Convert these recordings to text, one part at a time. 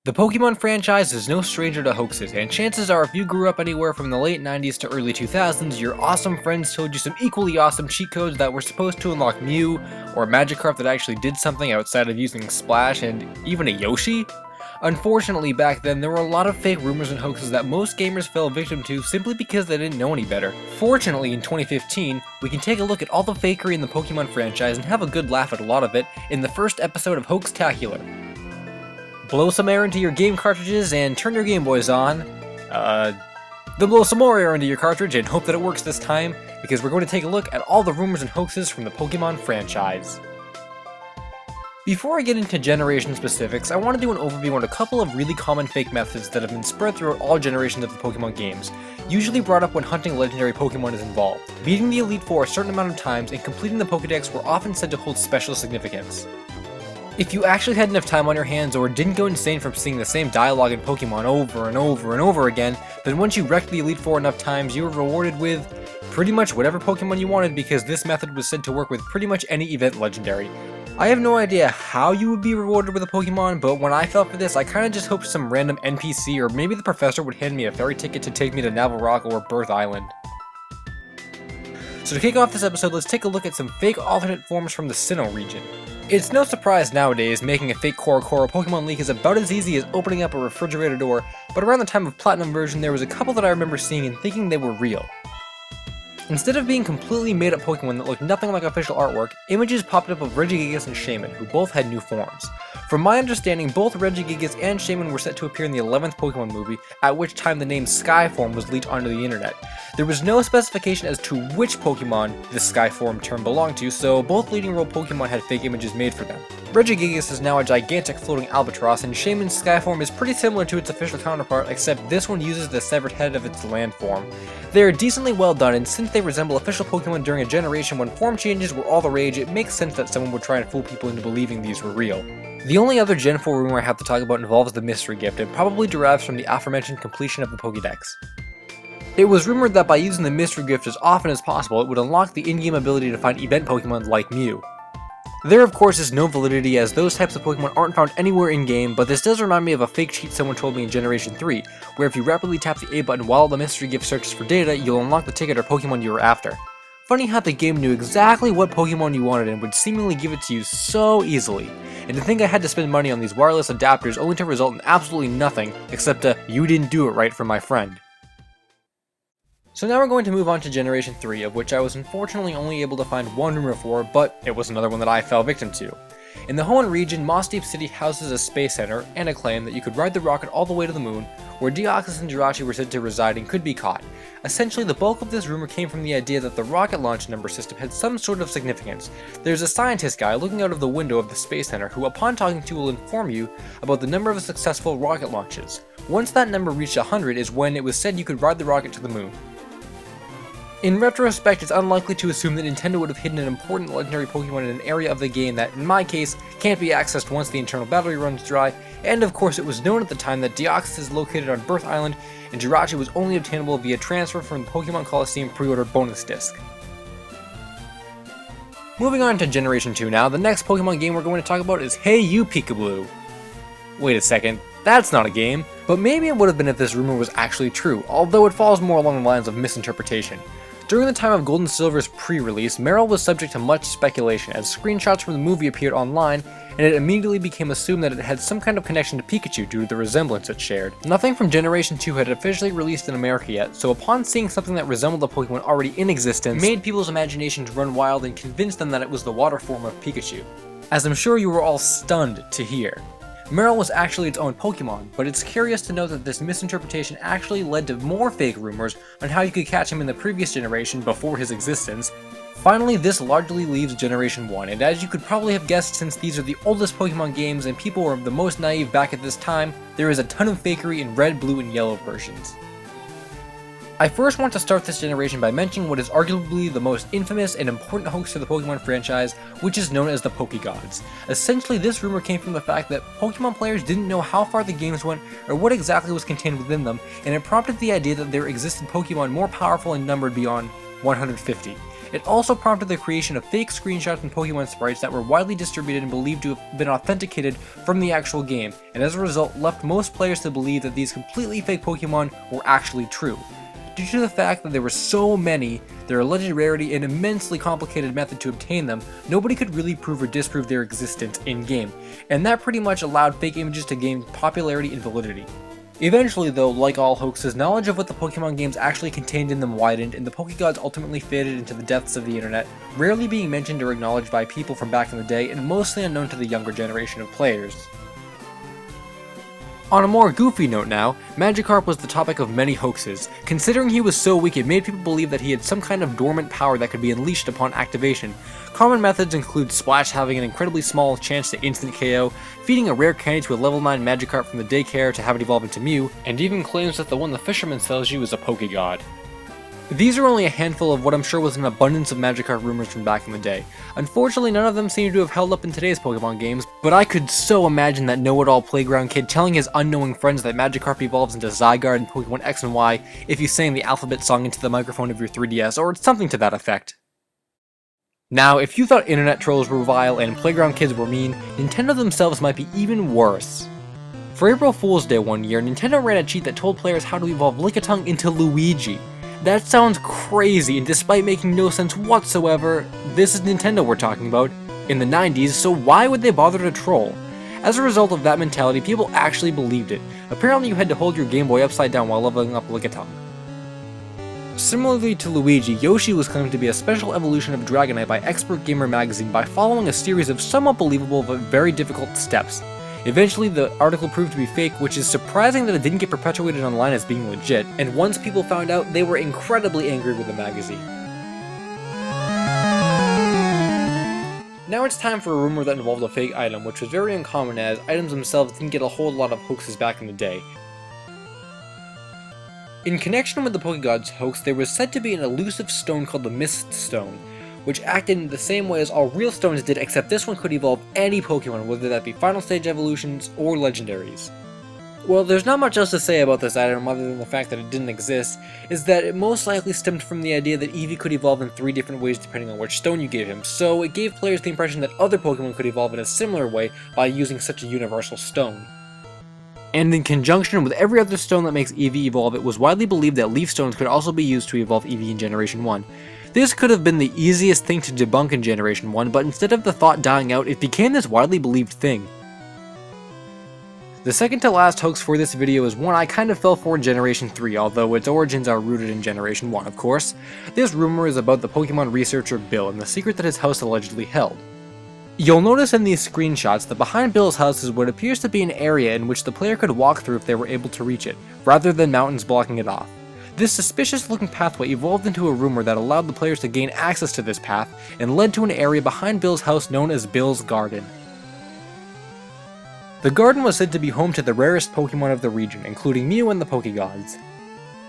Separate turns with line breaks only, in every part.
The Pokemon franchise is no stranger to hoaxes, and chances are if you grew up anywhere from the late 90s to early 2000s, your awesome friends told you some equally awesome cheat codes that were supposed to unlock Mew, or a Magikarp that actually did something outside of using Splash, and even a Yoshi? Unfortunately, back then, there were a lot of fake rumors and hoaxes that most gamers fell victim to simply because they didn't know any better. Fortunately, in 2015, we can take a look at all the fakery in the Pokemon franchise and have a good laugh at a lot of it in the first episode of Hoaxtacular. Blow some air into your game cartridges and turn your Game Boys on. Then blow some more air into your cartridge and hope that it works this time, because we're going to take a look at all the rumors and hoaxes from the Pokemon franchise. Before I get into generation specifics, I want to do an overview on a couple of really common fake methods that have been spread throughout all generations of the Pokemon games, usually brought up when hunting legendary Pokemon is involved. Beating the Elite Four a certain amount of times and completing the Pokédex were often said to hold special significance. If you actually had enough time on your hands or didn't go insane from seeing the same dialogue in Pokemon over and over and over again, then once you wrecked the Elite Four enough times, you were rewarded with pretty much whatever Pokemon you wanted, because this method was said to work with pretty much any event legendary. I have no idea how you would be rewarded with a Pokemon, but when I fell for this, I kinda just hoped some random NPC or maybe the professor would hand me a ferry ticket to take me to Naval Rock or Birth Island. So to kick off this episode, let's take a look at some fake alternate forms from the Sinnoh region. It's no surprise nowadays making a fake Korokoro Pokemon leak is about as easy as opening up a refrigerator door, but around the time of Platinum version there was a couple that I remember seeing and thinking they were real. Instead of being completely made up Pokemon that looked nothing like official artwork, images popped up of Regigigas and Shaman, who both had new forms. From my understanding, both Regigigas and Shaman were set to appear in the 11th Pokemon movie, at which time the name Sky form was leaked onto the internet. There was no specification as to which Pokemon this Sky form term belonged to, so both leading role Pokemon had fake images made for them. Regigigas is now a gigantic floating albatross, and Shaman's Sky form is pretty similar to its official counterpart, except this one uses the severed head of its land form. They are decently well done, and since they resemble official Pokemon during a generation when form changes were all the rage, it makes sense that someone would try and fool people into believing these were real. The only other Gen 4 rumor I have to talk about involves the Mystery Gift, and probably derives from the aforementioned completion of the Pokédex. It was rumored that by using the Mystery Gift as often as possible, it would unlock the in-game ability to find event Pokemon like Mew. There of course is no validity, as those types of Pokemon aren't found anywhere in-game, but this does remind me of a fake cheat someone told me in Generation 3, where if you rapidly tap the A button while the Mystery Gift searches for data, you'll unlock the ticket or Pokemon you were after. Funny how the game knew exactly what Pokemon you wanted and would seemingly give it to you so easily. And to think I had to spend money on these wireless adapters only to result in absolutely nothing, except a "you didn't do it right" from my friend. So now we're going to move on to Generation 3, of which I was unfortunately only able to find one rumor for, but it was another one that I fell victim to. In the Hoenn region, Moss Deep City houses a space center, and a claim that you could ride the rocket all the way to the moon, where Deoxys and Jirachi were said to reside and could be caught. Essentially, the bulk of this rumor came from the idea that the rocket launch number system had some sort of significance. There's a scientist guy looking out of the window of the space center who, upon talking to, will inform you about the number of successful rocket launches. Once that number reached 100 is when it was said you could ride the rocket to the moon. In retrospect, it's unlikely to assume that Nintendo would have hidden an important legendary Pokemon in an area of the game that, in my case, can't be accessed once the internal battery runs dry, and of course it was known at the time that Deoxys is located on Birth Island, and Jirachi was only obtainable via transfer from the Pokemon Coliseum pre-order bonus disc. Moving on to Generation 2 now, the next Pokemon game we're going to talk about is Hey You Peekaboo. Wait a second, that's not a game, but maybe it would have been if this rumor was actually true, although it falls more along the lines of misinterpretation. During the time of Gold and Silver's pre-release, Meryl was subject to much speculation as screenshots from the movie appeared online, and it immediately became assumed that it had some kind of connection to Pikachu due to the resemblance it shared. Nothing from Generation 2 had officially released in America yet, so upon seeing something that resembled a Pokemon already in existence, made people's imaginations run wild and convinced them that it was the water form of Pikachu. As I'm sure you were all stunned to hear. Meryl was actually its own Pokemon, but it's curious to note that this misinterpretation actually led to more fake rumors on how you could catch him in the previous generation before his existence. Finally, this largely leaves Generation 1, and as you could probably have guessed, since these are the oldest Pokemon games and people were the most naive back at this time, there is a ton of fakery in red, blue, and yellow versions. I first want to start this generation by mentioning what is arguably the most infamous and important hoax to the Pokemon franchise, which is known as the Pokegods. Essentially, this rumor came from the fact that Pokemon players didn't know how far the games went or what exactly was contained within them, and it prompted the idea that there existed Pokemon more powerful and numbered beyond 150. It also prompted the creation of fake screenshots and Pokemon sprites that were widely distributed and believed to have been authenticated from the actual game, and as a result left most players to believe that these completely fake Pokemon were actually true. Due to the fact that there were so many, their alleged rarity, and immensely complicated method to obtain them, nobody could really prove or disprove their existence in-game, and that pretty much allowed fake images to gain popularity and validity. Eventually though, like all hoaxes, knowledge of what the Pokemon games actually contained in them widened, and the Pokegods ultimately faded into the depths of the internet, rarely being mentioned or acknowledged by people from back in the day, and mostly unknown to the younger generation of players. On a more goofy note now, Magikarp was the topic of many hoaxes. Considering he was so weak, it made people believe that he had some kind of dormant power that could be unleashed upon activation. Common methods include Splash having an incredibly small chance to instant KO, feeding a rare candy to a level 9 Magikarp from the daycare to have it evolve into Mew, and even claims that the one the fisherman sells you is a Pokegod. These are only a handful of what I'm sure was an abundance of Magikarp rumors from back in the day. Unfortunately, none of them seem to have held up in today's Pokemon games, but I could so imagine that know-it-all playground kid telling his unknowing friends that Magikarp evolves into Zygarde in Pokemon X and Y if you sang the alphabet song into the microphone of your 3DS, or something to that effect. Now, if you thought internet trolls were vile and playground kids were mean, Nintendo themselves might be even worse. For April Fool's Day one year, Nintendo ran a cheat that told players how to evolve Lickitung into Luigi. That sounds crazy, and despite making no sense whatsoever, this is Nintendo we're talking about, in the 90s, so why would they bother to troll? As a result of that mentality, people actually believed it. Apparently you had to hold your Game Boy upside down while leveling up Lickitung. Similarly to Luigi, Yoshi was claimed to be a special evolution of Dragonite by Expert Gamer magazine by following a series of somewhat believable but very difficult steps. Eventually, the article proved to be fake, which is surprising that it didn't get perpetuated online as being legit, and once people found out, they were incredibly angry with the magazine. Now it's time for a rumor that involved a fake item, which was very uncommon as items themselves didn't get a whole lot of hoaxes back in the day. In connection with the Pokegods hoax, there was said to be an elusive stone called the Mist Stone, which acted in the same way as all real stones did, except this one could evolve any Pokemon, whether that be final stage evolutions or legendaries. Well, there's not much else to say about this item other than the fact that it didn't exist, is that it most likely stemmed from the idea that Eevee could evolve in 3 different ways depending on which stone you gave him, so it gave players the impression that other Pokemon could evolve in a similar way by using such a universal stone. And in conjunction with every other stone that makes Eevee evolve, it was widely believed that Leaf Stones could also be used to evolve Eevee in Generation 1. This could have been the easiest thing to debunk in Generation 1, but instead of the thought dying out, it became this widely believed thing. The second to last hoax for this video is one I kind of fell for in Generation 3, although its origins are rooted in Generation 1, of course. This rumor is about the Pokemon researcher Bill and the secret that his house allegedly held. You'll notice in these screenshots that behind Bill's house is what appears to be an area in which the player could walk through if they were able to reach it, rather than mountains blocking it off. This suspicious looking pathway evolved into a rumor that allowed the players to gain access to this path, and led to an area behind Bill's house known as Bill's Garden. The garden was said to be home to the rarest Pokemon of the region, including Mew and the Pokegods.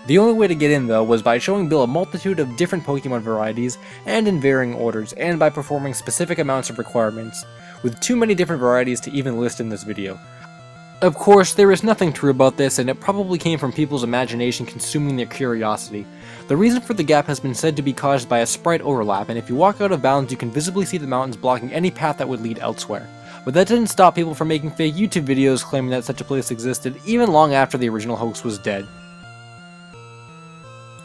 The only way to get in though was by showing Bill a multitude of different Pokemon varieties, and in varying orders, and by performing specific amounts of requirements, with too many different varieties to even list in this video. Of course, there is nothing true about this, and it probably came from people's imagination consuming their curiosity. The reason for the gap has been said to be caused by a sprite overlap, and if you walk out of bounds you can visibly see the mountains blocking any path that would lead elsewhere. But that didn't stop people from making fake YouTube videos claiming that such a place existed, even long after the original hoax was dead.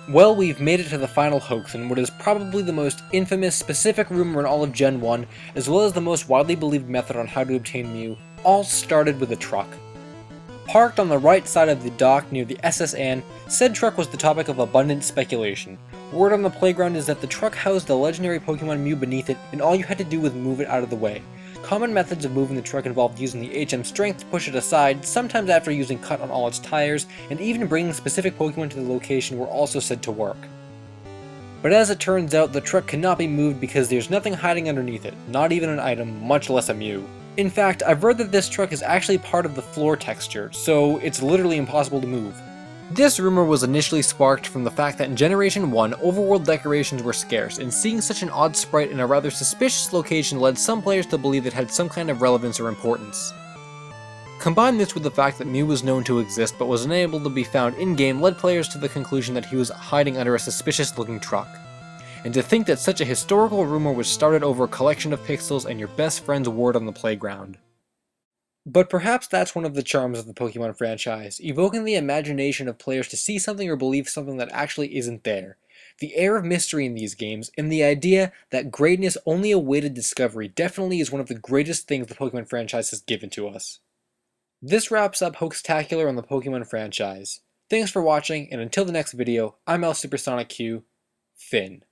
Well, we've made it to the final hoax, and what is probably the most infamous specific rumor in all of Gen 1, as well as the most widely believed method on how to obtain Mew, all started with a truck. Parked on the right side of the dock near the SS Anne, said truck was the topic of abundant speculation. Word on the playground is that the truck housed the legendary Pokemon Mew beneath it, and all you had to do was move it out of the way. Common methods of moving the truck involved using the HM strength to push it aside, sometimes after using cut on all its tires, and even bringing specific Pokemon to the location were also said to work. But as it turns out, the truck cannot be moved because there's nothing hiding underneath it, not even an item, much less a Mew. In fact, I've read that this truck is actually part of the floor texture, so it's literally impossible to move. This rumor was initially sparked from the fact that in Generation 1, overworld decorations were scarce, and seeing such an odd sprite in a rather suspicious location led some players to believe it had some kind of relevance or importance. Combine this with the fact that Mew was known to exist but was unable to be found in-game led players to the conclusion that he was hiding under a suspicious-looking truck. And to think that such a historical rumor was started over a collection of pixels and your best friend's word on the playground. But perhaps that's one of the charms of the Pokemon franchise, evoking the imagination of players to see something or believe something that actually isn't there. The air of mystery in these games, and the idea that greatness only awaited discovery definitely is one of the greatest things the Pokemon franchise has given to us. This wraps up Hoaxtacular on the Pokemon franchise. Thanks for watching, and until the next video, I'm LSuperSonicQ, Finn.